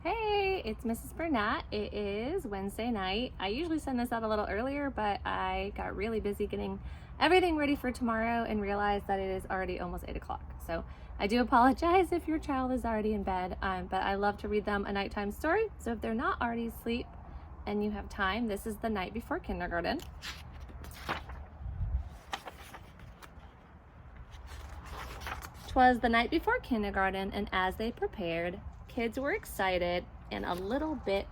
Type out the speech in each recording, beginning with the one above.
Hey, it's Mrs. Burnett. It is Wednesday night. I usually send this out a little earlier, but I got really busy getting everything ready for tomorrow and realized that it is already almost 8 o'clock. So I do apologize if your child is already in bed, but I love to read them a nighttime story. So if they're not already asleep and you have time, this is the night before kindergarten. 'Twas the night before kindergarten, and as they prepared, kids were excited and a little bit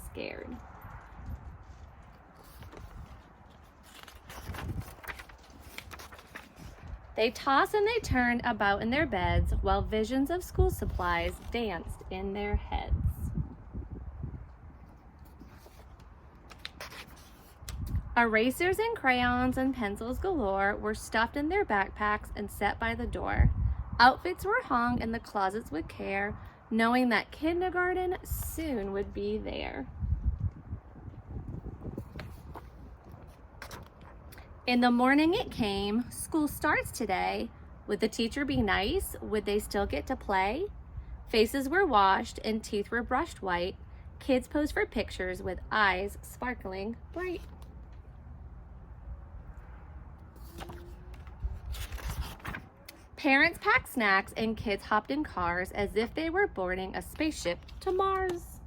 scared. They tossed and they turned about in their beds while visions of school supplies danced in their heads. Erasers and crayons and pencils galore were stuffed in their backpacks and set by the door. Outfits were hung in the closets with care, knowing that kindergarten soon would be there. In the morning it came. School starts today. Would the teacher be nice? Would they still get to play? Faces were washed and teeth were brushed white. Kids posed for pictures with eyes sparkling bright. Parents packed snacks and kids hopped in cars as if they were boarding a spaceship to Mars.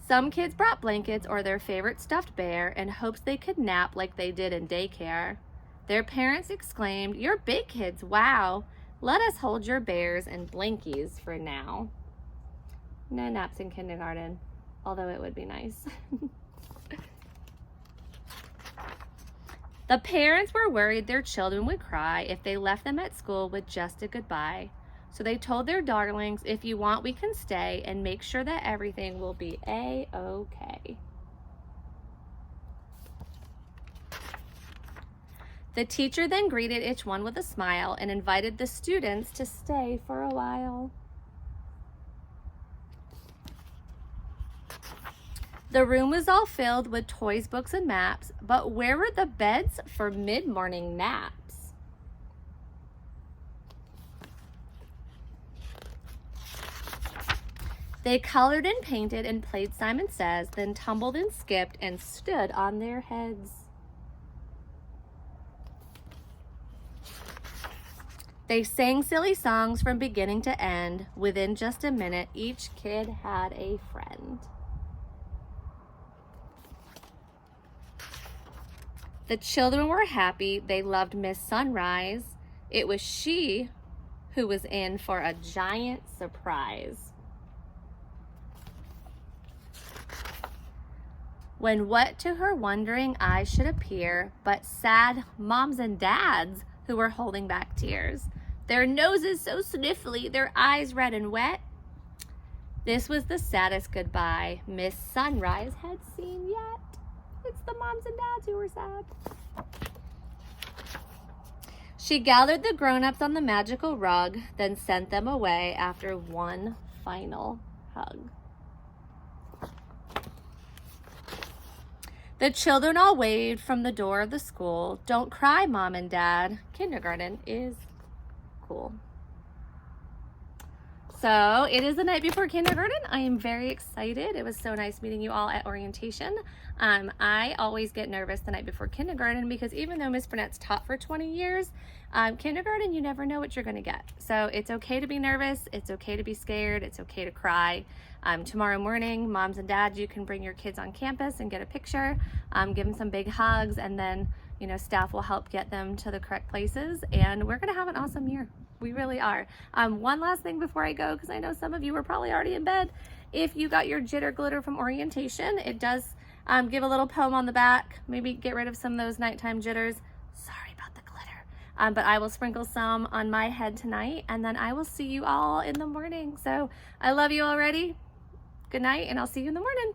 Some kids brought blankets or their favorite stuffed bear in hopes they could nap like they did in daycare. Their parents exclaimed, "You're big kids, wow. Let us hold your bears and blankies for now." No naps in kindergarten, although it would be nice. The parents were worried their children would cry if they left them at school with just a goodbye. So they told their darlings, "If you want, we can stay and make sure that everything will be A-okay." The teacher then greeted each one with a smile and invited the students to stay for a while. The room was all filled with toys, books, and maps, but where were the beds for mid-morning naps? They colored and painted and played Simon Says, then tumbled and skipped and stood on their heads. They sang silly songs from beginning to end. Within just a minute, each kid had a friend. The children were happy. They loved Miss Sunrise. It was she who was in for a giant surprise. When what to her wondering eyes should appear, but sad moms and dads who were holding back tears. Their noses so sniffly, their eyes red and wet. This was the saddest goodbye Miss Sunrise had seen yet. It's the moms and dads who were sad. She gathered the grown-ups on the magical rug, then sent them away after one final hug. The children all waved from the door of the school. "Don't cry, Mom and Dad. Kindergarten is cool." So it is the night before kindergarten. I am very excited. It was so nice meeting you all at orientation. I always get nervous the night before kindergarten because even though Miss Burnett's taught for 20 years, kindergarten, you never know what you're going to get. So it's okay to be nervous. It's okay to be scared. It's okay to cry. Tomorrow morning, moms and dads, you can bring your kids on campus and get a picture, give them some big hugs, and then staff will help get them to the correct places, and we're going to have an awesome year. We really are. One last thing before I go, because I know some of you are probably already in bed. If you got your jitter glitter from orientation, it does give a little poem on the back. Maybe get rid of some of those nighttime jitters. Sorry about the glitter. But I will sprinkle some on my head tonight, and then I will see you all in the morning. So I love you already. Good night, and I'll see you in the morning.